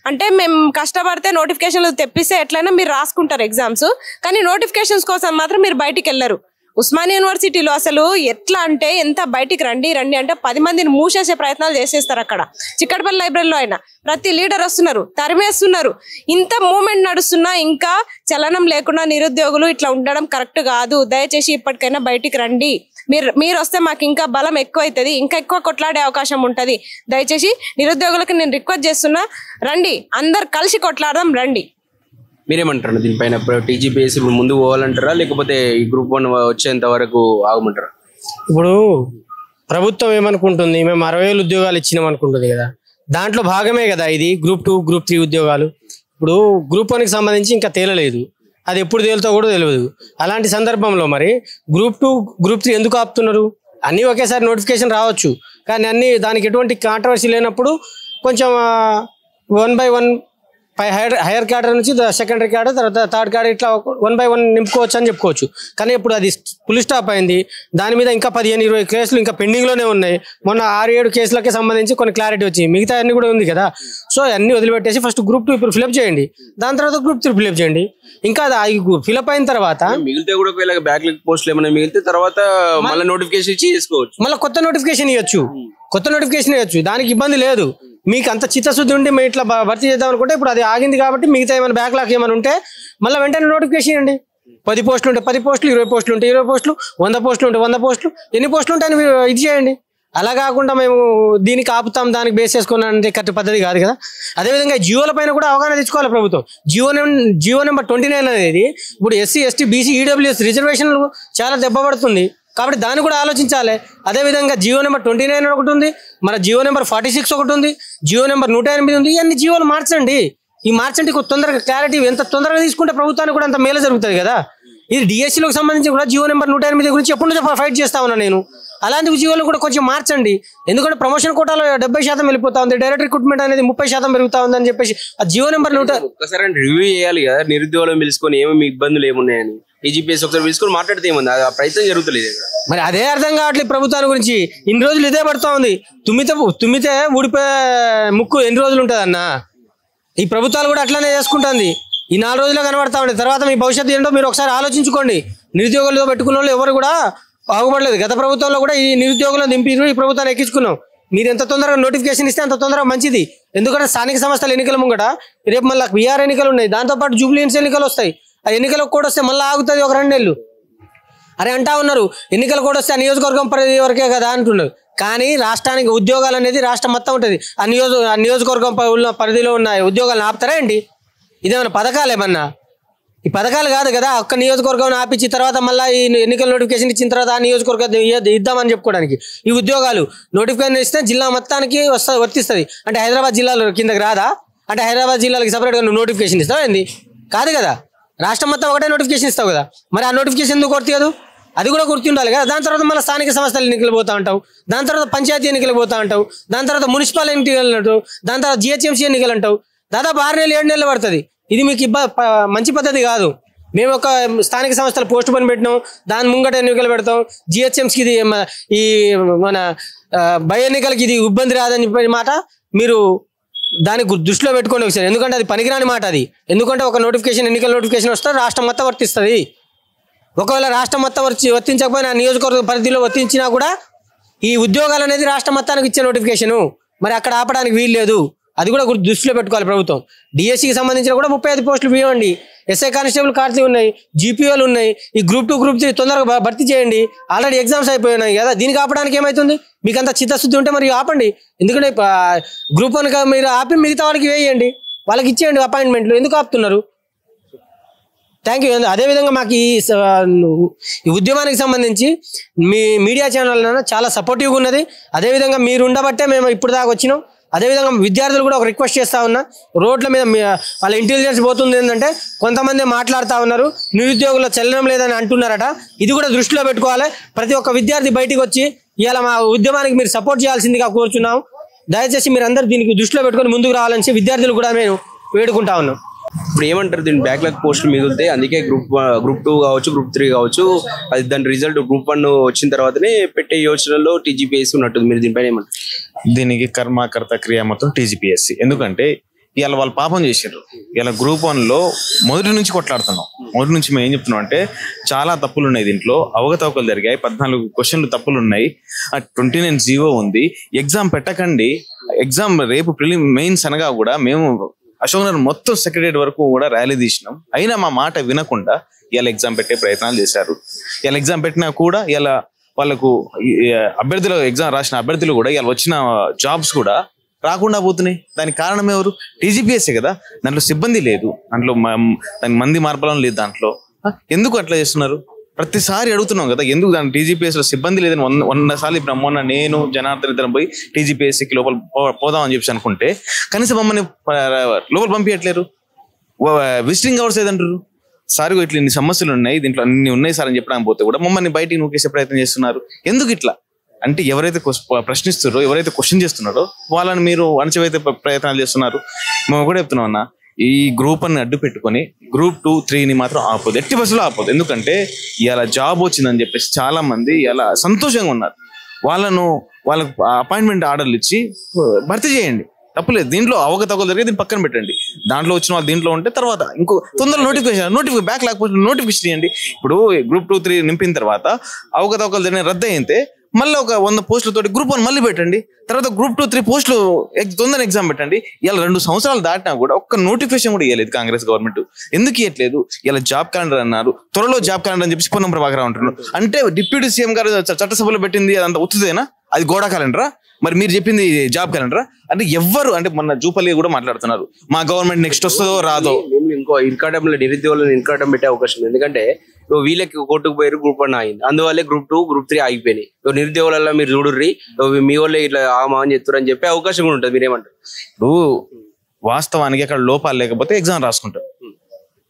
అంటే మేము కష్టపడితే నోటిఫికేషన్లు తెప్పిస్తే ఎట్లయినా మీరు రాసుకుంటారు ఎగ్జామ్స్, కానీ నోటిఫికేషన్స్ కోసం మాత్రం మీరు బయటికి వెళ్ళరు. ఉస్మానియా యూనివర్సిటీలో అసలు ఎట్లా అంటే ఎంత బయటికి రండి అంటే 10 మందిని మూసేసే ప్రయత్నాలు చేసేస్తారు. అక్కడ చిక్కడపల్లి లైబ్రరీలో అయినా ప్రతి లీడర్ వస్తున్నారు, తరిమేస్తున్నారు. ఇంత మూమెంట్ నడుస్తున్నా ఇంకా చలనం లేకుండా నిరుద్యోగులు ఇట్లా ఉండడం కరెక్ట్ కాదు. దయచేసి ఇప్పటికైనా బయటికి రండి. మీరు వస్తే మాకు ఇంకా బలం ఎక్కువ అవుతుంది, ఇంకా ఎక్కువ కొట్లాడే అవకాశం ఉంటుంది. దయచేసి నిరుద్యోగులకు నేను రిక్వెస్ట్ చేస్తున్నా, రండి, అందరు కలిసి కొట్లాడదాం, రండి. మీరేమంటారు దీనిపైన? టీజీపీఎస్సీ ఇప్పుడు ముందుకు పోవాలంటారా, లేకపోతే ఈ గ్రూప్ 1 వచ్చేంత వరకు ఆగమంటారా? ఇప్పుడు ప్రభుత్వం ఏమనుకుంటుంది, మేము 60,000 ఉద్యోగాలు ఇచ్చినాం అనుకుంటుంది కదా, దాంట్లో భాగమే కదా ఇది గ్రూప్ 2 గ్రూప్ 3 ఉద్యోగాలు. ఇప్పుడు గ్రూప్ 1కి సంబంధించి ఇంకా తేలలేదు, అది ఎప్పుడు తేలుతో కూడా తెలియదు. అలాంటి సందర్భంలో మరి గ్రూప్ 2 గ్రూప్ 3 ఎందుకు ఆపుతున్నారు? అన్నీ ఒకేసారి నోటిఫికేషన్ రావచ్చు, కానీ అన్ని దానికి ఎటువంటి కాంట్రవర్సీ లేనప్పుడు కొంచెం 1 by 1 హైయర్ క్యాడర్ నుంచి సెకండరీ క్యాడర్, తర్వాత థర్డ్ క్యాడర్, ఇట్లా 1 by 1 నింపుకోవచ్చు అని చెప్పుకోవచ్చు. కానీ ఇప్పుడు అది ఫుల్ స్టాప్ అయింది. దాని మీద ఇంకా 15-20 కేసులు ఇంకా పెండింగ్ లోనే ఉన్నాయి. మొన్న 6-7 కేసులకే సంబంధించి కొన్ని క్లారిటీ వచ్చింది, మిగతా అన్ని కూడా ఉంది కదా. సో అన్ని వదిలిపెట్టేసి ఫస్ట్ గ్రూప్ 2 ఇప్పుడు ఫిలప్ చేయండి, దాని తర్వాత గ్రూప్ 3 ఫిలప్ చేయండి. ఇంకా ఫిలప్ అయిన తర్వాత మిగిలితే కూడా బ్యాక్లాగ్ పోస్టులు ఏమైనా మిగిలితే తర్వాత మళ్ళీ నోటిఫికేషన్ ఇచ్చి చేసుకోవచ్చు, మళ్ళీ కొత్త నోటిఫికేషన్ ఇవ్వచ్చు. దానికి ఇబ్బంది లేదు. మీకు అంత చిత్తశుద్ధి ఉండి మేము ఇట్లా భర్తీ చేద్దాం అనుకుంటే ఇప్పుడు అది ఆగింది కాబట్టి మిగతా ఏమైనా బ్యాక్లాగ్ ఏమైనా ఉంటే మళ్ళీ వెంటనే నోటిఫికేషన్ ఇవ్వండి. 10 పోస్టులు ఉంటే 10 పోస్టులు, 20 పోస్టులు ఉంటే 20 పోస్టులు, 100 పోస్టులు ఉంటే 100 పోస్టులు, ఎన్ని పోస్టులు ఉంటాయని మీరు ఇది చేయండి. అలా కాకుండా మేము దీనికి ఆపుతాం, దానికి బేస్ చేసుకున్నానంటే కరెక్ట్ పద్ధతి కాదు కదా. అదేవిధంగా జియోల పైన కూడా అవగాహన తెచ్చుకోవాలి ప్రభుత్వం. జియో నెంబర్ 29 అనేది ఇప్పుడు SC, ST, BC, EWS రిజర్వేషన్లు చాలా దెబ్బపడుతుంది కాబట్టి దాన్ని కూడా ఆలోచించాలి. అదేవిధంగా జియో నెంబర్ 29 ఒకటి ఉంది, మన జియో నెంబర్ 46 ఒకటి ఉంది, జియో నెంబర్ 108 ఉంది. ఇవన్నీ జియోలు మార్చండి. ఈ మార్చండి తొందరగా క్లారిటీ, ఎంత తొందరగా తీసుకుంటే ప్రభుత్వానికి కూడా అంత మేలు జరుగుతుంది కదా. ఇది DSCలకు సంబంధించి కూడా జియో నెంబర్ 108 గురించి ఎప్పుడు నుంచి ఫైట్ చేస్తా ఉన్నా నేను. అలాంటి జియోలు కూడా కొంచెం మార్చండి. ఎందుకంటే ప్రమోషన్ కోటాలో 70% వెళ్ళిపోతా ఉంది, డైరెక్ట్ రిక్రూట్మెంట్ అనేది 30% పెరుగుతా ఉంది అని చెప్పేసి ఆ జియో నెంబర్ ఒకసారి రివ్యూ చేయాలి కదా. నిరుద్యోగులను పిలుచుకొని ఏమేమి ఇబ్బందులు ఏమున్నాయని TGPS ఒకసారి పిలుచుకొని మాట్లాడితే ఏముంది, ఆ ప్రయత్నం జరుగుతలేదు. మరి అదే అర్థం కావట్లేదు ప్రభుత్వాన్ని గురించి. ఇన్ని రోజులు ఇదే పడుతూ ఉంది. తుమ్మితే ఊడిపోయే ముక్కు ఎన్ని రోజులు ఉంటుంది అన్న. ఈ ప్రభుత్వాలు కూడా అట్లానే చేసుకుంటుంది. ఈ 4 రోజుల్లో కనబడతా ఉంది. తర్వాత మీ భవిష్యత్తు ఏంటో మీరు ఒకసారి ఆలోచించుకోండి. నిరుద్యోగులతో పెట్టుకున్న వాళ్ళు ఎవరు కూడా బాగుపడలేదు. గత ప్రభుత్వంలో కూడా ఈ నిరుద్యోగులను దింపి ఈ ప్రభుత్వాన్ని ఎక్కించుకున్నాం. మీరు ఎంత తొందరగా నోటిఫికేషన్ ఇస్తే అంత తొందరగా మంచిది. ఎందుకంటే స్థానిక సంస్థల ఎన్నికల ముంగట రేపు మళ్ళీ బీఆర్ ఎన్నికలు ఉన్నాయి, దాంతోపాటు జూబ్లీహిల్స్ ఎన్నికలు వస్తాయి. ఆ ఎన్నికలకు కూడా వస్తే మళ్ళీ ఆగుతుంది ఒక 2 నెలలు. అరే అంటా ఉన్నారు ఎన్నికలు కూడా వస్తే ఆ నియోజకవర్గం పరిధి వరకే కదా అంటున్నారు. కానీ రాష్ట్రానికి ఉద్యోగాలు అనేది రాష్ట్రం మొత్తం ఉంటుంది. ఆ నియోజకవర్గం పరిధిలో ఉన్న ఉద్యోగాలను ఆపుతారా ఏంటి? ఇదేమన్నా పథకాలు ఏమన్నా? ఈ పథకాలు కాదు కదా. ఒక్క నియోజకవర్గం ఆపించి తర్వాత మళ్ళీ ఈ ఎన్నికల నోటిఫికేషన్ ఇచ్చిన తర్వాత ఆ నియోజకవర్గం ఇద్దామని చెప్పుకోవడానికి. ఈ ఉద్యోగాలు నోటిఫికేషన్ ఇస్తే జిల్లా మొత్తానికి వర్తిస్తుంది. అంటే హైదరాబాద్ జిల్లాలో కిందకి రాదా? అంటే హైదరాబాద్ జిల్లాలకు సపరేట్గా నువ్వు నోటిఫికేషన్ ఇస్తావు ఏంది? కాదు కదా. రాష్ట్రం మొత్తం ఒకటే నోటిఫికేషన్ ఇస్తావు కదా. మరి ఆ నోటిఫికేషన్ ఎందుకు కొడుతుంది? అది కూడా గుర్తుండాలి కదా. దాని తర్వాత మళ్ళీ స్థానిక సంస్థల ఎన్నికలు పోతా ఉంటావు, దాని తర్వాత పంచాయతీ ఎన్నికలు పోతా ఉంటావు, దాని తర్వాత మున్సిపల్ ఎన్నికలు అంటావు, దాని తర్వాత GHMC ఎన్నికలు అంటావు. దాదాపు 6 నెలలు 7 నెలలు పడుతుంది. ఇది మీకు మంచి పద్ధతి కాదు. మేము ఒక స్థానిక సంస్థలు పోస్ట్ పోన్ పెట్టినాం, దాని ముంగట ఎన్నికలు పెడతాం. GHMCకి ఇది ఈ మన బై ఎన్నికలకి ఇది ఇబ్బంది రాదని చెప్పిన మాట మీరు దానికి దృష్టిలో పెట్టుకోండి ఒకసారి. ఎందుకంటే అది పనికిరాని మాట అది. ఎందుకంటే ఒక నోటిఫికేషన్, ఎన్నికల నోటిఫికేషన్ వస్తే రాష్ట్రం మొత్తం వర్తిస్తుంది. ఒకవేళ రాష్ట్రం మొత్తం వర్తించకపోయినా నియోజకవర్గ పరిధిలో వర్తించినా కూడా ఈ ఉద్యోగాలు అనేది రాష్ట్రం మొత్తానికి ఇచ్చే నోటిఫికేషను. మరి అక్కడ ఆపడానికి వీలు లేదు. అది కూడా దృష్టిలో పెట్టుకోవాలి ప్రభుత్వం. DSCకి సంబంధించిన కూడా 35 పోస్టులు ఇవ్వండి. SI కానిస్టేబుల్ ఖాళీ ఉన్నాయి, GPOలు ఉన్నాయి. ఈ గ్రూప్ 2 గ్రూప్ 3 తొందరగా భర్తీ చేయండి. ఆల్రెడీ ఎగ్జామ్స్ అయిపోయినాయి కదా. దీనికి ఆపడానికి ఏమవుతుంది? మీకు అంత చిత్తశుద్ధి ఉంటే మరి ఆపండి. ఎందుకంటే గ్రూప్ 1 మీరు ఆపి మిగతా వాళ్ళకి వేయండి, వాళ్ళకి ఇచ్చేయండి అపాయింట్మెంట్లు. ఎందుకు ఆపుతున్నారు? Thank you. అదేవిధంగా మాకు ఈ ఉద్యమానికి సంబంధించి మీ మీడియా ఛానల్ చాలా సపోర్టివ్గా ఉన్నది. అదేవిధంగా మీరు ఉండబట్టే మేము ఇప్పుడు దాకా వచ్చినాం. అదేవిధంగా విద్యార్థులు కూడా ఒక రిక్వెస్ట్ చేస్తూ ఉన్నా, రోడ్ల మీద వాళ్ళ ఇంటెలిజెన్స్ పోతుంది ఏంటంటే కొంతమంది మాట్లాడుతూ ఉన్నారు నిరుద్యోగుల చెల్లడం లేదని అంటున్నారట. ఇది కూడా దృష్టిలో పెట్టుకోవాలి. ప్రతి ఒక్క విద్యార్థి బయటికి వచ్చి ఇవాళ మా ఉద్యమానికి మీరు సపోర్ట్ చేయాల్సిందిగా కోరుచున్నాం. దయచేసి మీరు అందరూ దీనికి దృష్టిలో పెట్టుకొని ముందుకు రావాలని విద్యార్థులు కూడా మేము వేడుకుంటా ఉన్నాం. ఇప్పుడు ఏమంటారు, దీని బ్యాక్లాగ్ పోస్టులు మిగిలితే అందుకే గ్రూప్ 2 కావచ్చు, గ్రూప్ 3 కావచ్చు, అది దాని రిజల్ట్ గ్రూప్ 1 వచ్చిన తర్వాతనే పెట్టే యోచనలో TGPS ఉన్నట్టుంది. మీరు దీనిపైన ఏమంటారు? దీనికి కర్మకర్త క్రియ మొత్తం TGPS. ఎందుకంటే ఇవాళ వాళ్ళు పాపం చేసారు. ఇలా గ్రూప్ 1లో మొదటి నుంచి కొట్లాడుతున్నాం. మొదటి నుంచి మేము ఏం చెప్తున్నాం అంటే చాలా తప్పులు ఉన్నాయి, దీంట్లో అవకతవకలు జరిగాయి, 14 క్వశ్చన్లు తప్పులు ఉన్నాయి, 29 జీవో ఉంది. ఎగ్జామ్ పెట్టకండి, ఎగ్జామ్ రేపు మెయిన్స్ అనగా కూడా మేము అశోక్ నగర్ మొత్తం సెక్రటరియట్ వరకు కూడా ర్యాలీ తీసినాం. అయినా మా మాట వినకుండా ఇలా ఎగ్జామ్ పెట్టే ప్రయత్నాలు చేశారు. ఇలా ఎగ్జామ్ పెట్టినా కూడా ఇలా వాళ్ళకు అభ్యర్థులు ఎగ్జామ్ రాసిన అభ్యర్థులు కూడా ఇలా వచ్చిన జాబ్స్ కూడా రాకుండా పోతున్నాయి. దానికి కారణం ఎవరు? TGPS కదా. దాంట్లో సిబ్బంది లేదు, దాంట్లో దాని మంది మార్పలం లేదు. దాంట్లో ఎందుకు అట్లా చేస్తున్నారు? ప్రతిసారి అడుగుతున్నాం కదా, ఎందుకు దాని TGPS లో సిబ్బంది లేదని 100 సార్లు ఇప్పుడు మొన్న నేను జనార్దన్ ఇద్దరం పోయి TGPSకి లోపల పోదామని చెప్పి అనుకుంటే కనీసం మమ్మల్ని లోపల పంపించట్లేరు. విజిటింగ్ అవర్స్ ఏదంటారు, సార్ ఇట్లా ఇన్ని సమస్యలు ఉన్నాయి, దీంట్లో అన్ని ఉన్నాయి సార్ అని చెప్పడానికి పోతే కూడా మమ్మల్ని బయటికి నూకేసే ప్రయత్నం చేస్తున్నారు. ఎందుకు ఇట్లా అంటే ఎవరైతే ప్రశ్నిస్తున్నారో, ఎవరైతే క్వశ్చన్ చేస్తున్నారో వాళ్ళని మీరు అణచివేసే ప్రయత్నాలు చేస్తున్నారు. మేము కూడా చెప్తున్నాం అన్న, ఈ గ్రూప్ అని అడ్డు పెట్టుకొని గ్రూప్ 2, 3ని మాత్రం ఆపొద్దు, ఎట్టి బస్సులో ఆపొద్దు. ఎందుకంటే ఇలా జాబ్ వచ్చిందని చెప్పేసి చాలా మంది ఇలా సంతోషంగా ఉన్నారు. వాళ్ళకు అపాయింట్మెంట్ ఆర్డర్లు ఇచ్చి భర్తీ చేయండి, తప్పులేదు. దీంట్లో అవకతవకలు జరిగే దీన్ని పక్కన పెట్టండి. దాంట్లో వచ్చిన వాళ్ళు దీంట్లో ఉంటే తర్వాత ఇంకో తొందరగా నోటిఫికేషన్ బ్యాక్ లేకపోతే నోటిఫికేషన్ ఇవ్వండి. ఇప్పుడు గ్రూప్ 2, 3 నింపిన తర్వాత అవకతవకలు జరిగిన రద్దు అయితే మళ్ళీ ఒక 100 పోస్టులతోటి గ్రూప్ 1 మళ్ళీ పెట్టండి. తర్వాత గ్రూప్ 2, 3 పోస్టులు తొందర ఎగ్జామ్ పెట్టండి. ఇలా 2 సంవత్సరాలు దాటినా కూడా ఒక్క నోటిఫికేషన్ కూడా ఇవ్వలేదు కాంగ్రెస్ గవర్నమెంట్. ఎందుకు ఇవ్వట్లేదు? ఇలా జాబ్ క్యాలెండర్ అన్నారు, త్వరలో జాబ్ క్యాలెండర్ అని చెప్పి పొన్నం ప్రభాకర్ అంటున్నారు. అంటే డిప్యూటీ సీఎం గారు చట్టసభలో పెట్టింది అదంతా ఉత్తుదేనా? అది గోడా క్యాలెండరా? మరి మీరు చెప్పింది జాబ్ క్యాలెండరా? అంటే ఎవ్వరు అంటే మొన్న జూపల్లి కూడా మాట్లాడుతున్నారు, మా గవర్నమెంట్ నెక్స్ట్ వస్తుందో రాదో. ఇంకో ఇన్కాటంలో నిరుద్యోగులను ఇన్కాటం పెట్టే అవకాశం ఉంది. ఎందుకంటే వీళ్ళకి కోర్టుకు పోయారు, గ్రూప్ 1 అయింది, అందువల్లే గ్రూప్ 2, గ్రూప్ 3 ఆగిపోయినాయి. నిరుద్యోగులలో మీరు చూడుర్రి, మీ వాళ్ళే ఇట్లా ఆమని చెప్తారు అని చెప్పే అవకాశం కూడా ఉంటుంది. మీరేమంటారు? ఇప్పుడు వాస్తవానికి అక్కడ లోపాలు లేకపోతే ఎగ్జామ్ రాసుకుంటారు.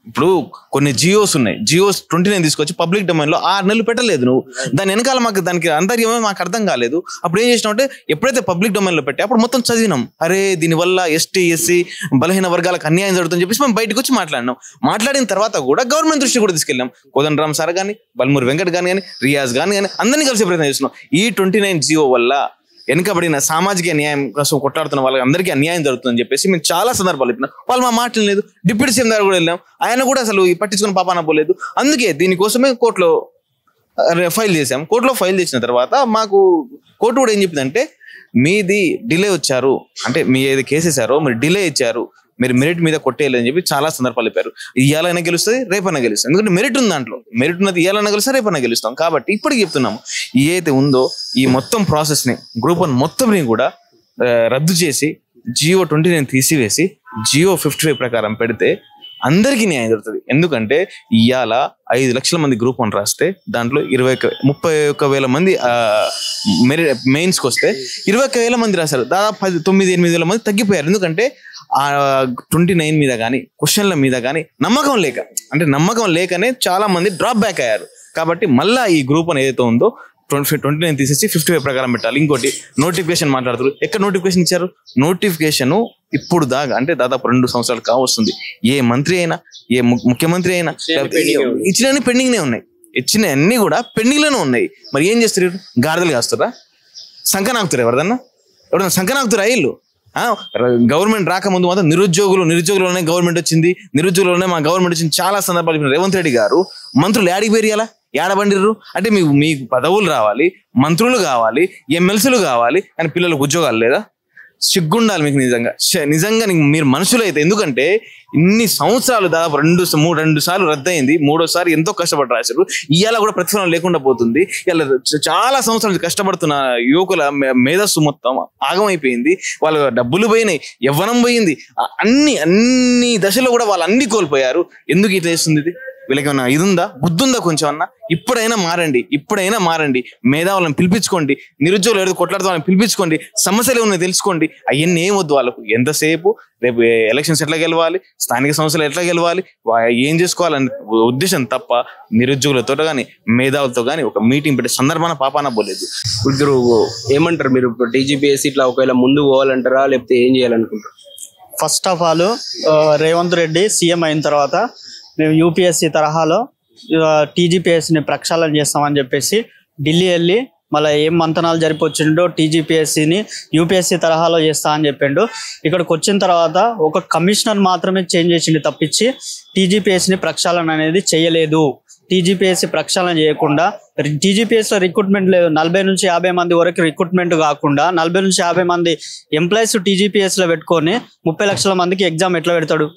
ఇప్పుడు కొన్ని జియోస్ ఉన్నాయి, జియోస్ 29 తీసుకొచ్చి పబ్లిక్ డొమైన్ లో 6 నెలలు పెట్టలేదు. నువ్వు దాని వెనకాల మాకు దానికి అంతర్యమో మాకు అర్థం కాలేదు. అప్పుడు ఏం చేసినావు అంటే ఎప్పుడైతే పబ్లిక్ డొమైన్ లో పెట్టి అప్పుడు మొత్తం చదివినాం, అరే దీనివల్ల ఎస్టీ, ఎస్సీ, బలహీన వర్గాలకు అన్యాయం జరుగుతుందని చెప్పేసి మేము బయటకు వచ్చి మాట్లాడినాం. మాట్లాడిన తర్వాత కూడా గవర్నమెంట్ దృష్టి కూడా తీసుకెళ్ళాం. కోదండరామ్ సార్ కానీ, బల్మూరి వెంకట్ కానీ, రియాజ్ కానీ అందరినీ కలిసి ప్రయత్నం చేస్తున్నాం. ఈ 29 జియో వల్ల వెనుకబడిన సామాజిక న్యాయం కోసం కొట్లాడుతున్న వాళ్ళకి అందరికీ అన్యాయం జరుగుతుందని చెప్పేసి మేము చాలా సందర్భాలు చెప్పినాం. వాళ్ళు మా మాటలు లేదు. డిప్యూటీ సీఎం దగ్గర కూడా వెళ్ళాం, ఆయన కూడా అసలు పట్టించుకుని పాపాన పోలేదు. అందుకే దీనికోసమే కోర్టులో ఫైల్ చేసాం. కోర్టులో ఫైల్ చేసిన తర్వాత మాకు కోర్టు కూడా ఏం చెప్పిందంటే, మీది డిలే వచ్చారు అంటే మీ ఏది కేసేసారో మీరు డిలే ఇచ్చారు, మీరు మెరిట్ మీద కొట్టేయాలని చెప్పి చాలా సందర్భాలు చెప్పారు. ఇవాళైనా గెలుస్తుంది, రేపైనా గెలుస్తుంది. ఎందుకంటే మెరిట్ ఉంది, దాంట్లో మెరిట్ ఉన్నది. ఇవాళైనా గెలుస్తా, రేపైనా గెలుస్తాం. కాబట్టి ఇప్పటికి చెప్తున్నాము, ఏదైతే ఉందో ఈ మొత్తం ప్రాసెస్ ని గ్రూప్ 1 మొత్తంని కూడా రద్దు చేసి జియో 29 తీసివేసి జియో 55 ప్రకారం పెడితే అందరికీ న్యాయం జరుగుతుంది. ఎందుకంటే ఇవాళ 5 లక్షల మంది గ్రూప్ 1 రాస్తే దాంట్లో 31,000 మంది మెయిన్స్కి వస్తే 21,000 మంది రాశారు. దాదాపు 9-8 మంది తగ్గిపోయారు. ఎందుకంటే 29 మీద కానీ క్వశ్చన్ల మీద కానీ నమ్మకం లేకనే చాలా మంది డ్రాప్ బ్యాక్ అయ్యారు. కాబట్టి మళ్ళా ఈ గ్రూప్ 1 ఏదైతే ఉందో 29 తీసేసి 55 ప్రకారం పెట్టాలి. ఇంకోటి నోటిఫికేషన్ మాట్లాడుతారు. ఎక్కడ నోటిఫికేషన్ ఇచ్చారు? నోటిఫికేషన్ ఇప్పుడు దాకా అంటే దాదాపు 2 సంవత్సరాలు కావస్తుంది. ఏ మంత్రి అయినా, ఏ ముఖ్యమంత్రి అయినా ఇచ్చినన్ని పెండింగ్నే ఉన్నాయి. ఇచ్చిన అన్ని కూడా పెండింగ్ లోనే ఉన్నాయి. మరి ఏం చేస్తారు? గాడిదలు కాస్తారా? సంకనాకుతారు? ఎవరన్నా సంకనాకుతారా? ఇల్లు గవర్నమెంట్ రాకముందు మాత్రం నిరుద్యోగులనే గవర్నమెంట్ వచ్చింది, నిరుద్యోగులనే మా గవర్నమెంట్ వచ్చింది. చాలా సందర్భాలు రేవంత్ రెడ్డి గారు మంత్రులు యాడికి పెరిగాలా, ఏడబండిర్రు అంటే మీకు పదవులు రావాలి, మంత్రులు కావాలి, ఎమ్మెల్సీలు కావాలి, కానీ పిల్లలకు ఉద్యోగాలు లేదా? సిగ్గుండాలి మీకు నిజంగా మీరు మనుషులు అయితే. ఎందుకంటే ఇన్ని సంవత్సరాలు దాదాపు 2 సార్లు రద్దయింది, 3వ సారి ఎంతో కష్టపడి రాశారు. ఇవాళ కూడా ప్రతిఫలం లేకుండా పోతుంది. ఇలా చాలా సంవత్సరాలు కష్టపడుతున్న యువకుల మేధస్సు మొత్తం ఆగమైపోయింది. వాళ్ళ డబ్బులు పోయినాయి, యవ్వనం పోయింది, అన్ని దశలో కూడా వాళ్ళు అన్ని కోల్పోయారు. ఎందుకు ఇట్లా చేస్తుంది? ఇది వీళ్ళకి ఏమన్నా ఇది ఉందా, బుద్ధి ఉందా కొంచెం అన్నా? ఇప్పుడైనా మారండి, మేధావులను పిలిపించుకోండి, నిరుద్యోగులు ఏదో కొట్లాడుతామని పిలిపించుకోండి, సమస్యలు ఏమన్నా తెలుసుకోండి. అవన్నీ ఏం వద్దు వాళ్ళకు. ఎంతసేపు రేపు ఎలక్షన్స్ ఎట్లా గెలవాలి, స్థానిక సంస్థలు ఎట్లా గెలవాలి, ఏం చేసుకోవాలనే ఉద్దేశం తప్ప నిరుద్యోగులతో కానీ మేధావులతో కానీ ఒక మీటింగ్ పెట్టే సందర్భాన పాపాన పోలేదు. ఇప్పుడు ఏమంటారు మీరు? టీజీపీఎస్సీ ఇట్లా ఒకవేళ ముందు పోవాలంటారా, లేకపోతే ఏం చేయాలనుకుంటారు? First of all Revanth Reddy CM అయిన తర్వాత మేము యూపీఎస్సీ తరహాలో టీజీపీఎస్సీని ప్రక్షాళన చేస్తామని చెప్పేసి ఢిల్లీ వెళ్ళి మళ్ళీ ఏం మంతనాలు జరిపొచ్చిండో టీజీపీఎస్సీని యూపీఎస్సీ తరహాలో చేస్తా అని చెప్పిండు. ఇక్కడికి వచ్చిన తర్వాత ఒక కమిషనర్ మాత్రమే చేంజ్ చేసిండు తప్పించి టీజీపీఎస్సీని ప్రక్షాళన అనేది చేయలేదు. టీజీపీఎస్సీ ప్రక్షాళన చేయకుండా టీజీపీఎస్సీలో రిక్రూట్మెంట్ లేదు. 40 నుంచి 50 మంది వరకు రిక్రూట్మెంట్ కాకుండా 40 నుంచి 50 మంది ఎంప్లాయీస్ టీజీపీఎస్సీలో పెట్టుకొని 30 లక్షల మందికి ఎగ్జామ్ ఎట్లా పెడతాడు?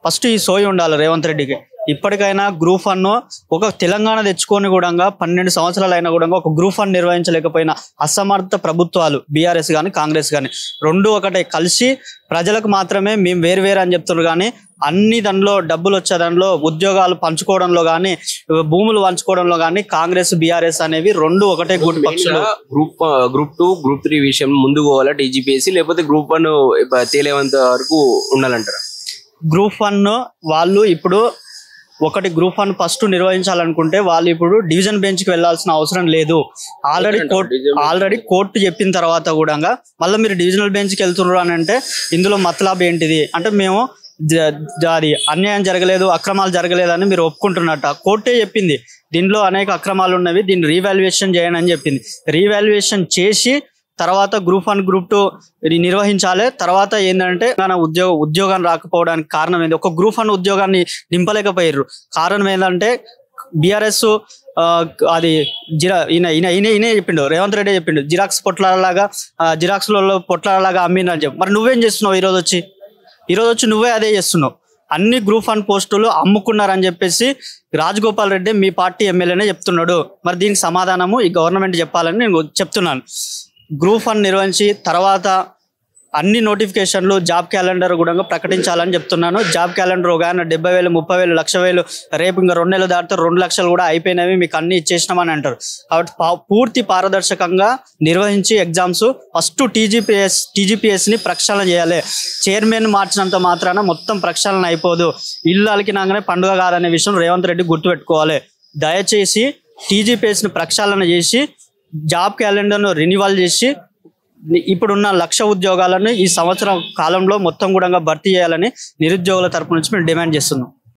ఫస్ట్ ఈ సోయి ఉండాలి రేవంత్ రెడ్డికి. ఇప్పటికైనా గ్రూప్ 1 ఒక తెలంగాణ తెచ్చుకొని కూడా 12 సంవత్సరాలు అయినా కూడా ఒక గ్రూప్ 1 నిర్వహించలేకపోయిన అసమర్థ ప్రభుత్వాలు బీఆర్ఎస్ కానీ కాంగ్రెస్ కానీ రెండు ఒకటే కలిసి ప్రజలకు మాత్రమే మేము వేరు అని చెప్తున్నారు. కానీ అన్ని దానిలో డబ్బులు వచ్చే దానిలో ఉద్యోగాలు పంచుకోవడంలో కానీ భూములు పంచుకోవడంలో కానీ కాంగ్రెస్ బీఆర్ఎస్ అనేవి రెండు ఒకటే గూటి పక్షులు. గ్రూప్ 2, గ్రూప్ 3 విషయం ముందుకు పోవాలా టీజీపీఎస్సీ, లేకపోతే గ్రూప్ 1 తేలేంత వరకు ఉండాలంటారా? గ్రూప్ 1 వాళ్ళు ఇప్పుడు గ్రూప్ 1 ఫస్ట్ నిర్వహించాలనుకుంటే వాళ్ళు ఇప్పుడు డివిజన్ బెంచ్ కి వెళ్లాల్సిన అవసరం లేదు. ఆల్రెడీ కోర్టు చెప్పిన తర్వాత కూడా మళ్ళీ మీరు డివిజనల్ బెంచ్ కి వెళ్తున్నారు అని అంటే ఇందులో మతలాబ్ ఏంటిది అంటే మేము అది అన్యాయం జరగలేదు, అక్రమాలు జరగలేదని మీరు ఒప్పుకుంటున్నట్ట. కోర్టే చెప్పింది దీనిలో అనేక అక్రమాలు ఉన్నవి, దీన్ని రీవాల్యుయేషన్ చేయండి అని చెప్పింది. రీవాల్యుయేషన్ చేసి తర్వాత గ్రూప్ 1 గ్రూప్ 2 నిర్వహించాలి. తర్వాత ఏంటంటే మన ఉద్యోగం రాకపోవడానికి కారణం ఏంటి? ఒక గ్రూప్ 1 ఉద్యోగాన్ని నింపలేకపోయారు. కారణం ఏంటంటే బీఆర్ఎస్ అది ఈయనే చెప్పిండు, రేవంత్ రెడ్డి చెప్పిండు, జిరాక్స్ పొట్లాలాగా జిరాక్స్లలో పొట్లాలాగా అమ్మిందని చెప్పి. మరి నువ్వేం చేస్తున్నావు? ఈరోజు వచ్చి నువ్వే అదే చేస్తున్నావు. అన్ని గ్రూప్ 1 పోస్టులు అమ్ముకున్నారని చెప్పేసి రాజగోపాల్ రెడ్డి మీ పార్టీ ఎమ్మెల్యేనే చెప్తున్నాడు. మరి దీనికి సమాధానము ఈ గవర్నమెంట్ చెప్పాలని నేను చెప్తున్నాను. గ్రూప్ 1 నిర్వహించి తర్వాత అన్ని నోటిఫికేషన్లు జాబ్ క్యాలెండర్ కూడా ప్రకటించాలని చెప్తున్నాను. జాబ్ క్యాలెండర్ ఒక 70,000 30,000 1,00,000 రేపు ఇంకా 2 నెలలు దాటితే 2 లక్షలు కూడా అయిపోయినవి, మీకు అన్ని ఇచ్చేసినామని అంటారు. కాబట్టి పూర్తి పారదర్శకంగా నిర్వహించి ఎగ్జామ్స్ ఫస్ట్ టీజీపీఎస్ని ప్రక్షాళన చేయాలి. చైర్మన్ మార్చినంత మాత్రాన మొత్తం ప్రక్షాళన అయిపోదు. ఇల్లు అలికినాగానే పండుగ కాదనే విషయం రేవంత్ రెడ్డి గుర్తుపెట్టుకోవాలి. దయచేసి టీజీపీఎస్ని ప్రక్షాళన చేసి జాబ్ క్యాలెండర్ను రెన్యువల్ చేసి ఇప్పుడున్న 1,00,000 ఉద్యోగాలను ఈ సంవత్సరం కాలంలో మొత్తం కూడా భర్తీ చేయాలని నిరుద్యోగుల తరపు నుంచి మేము డిమాండ్ చేస్తున్నాం.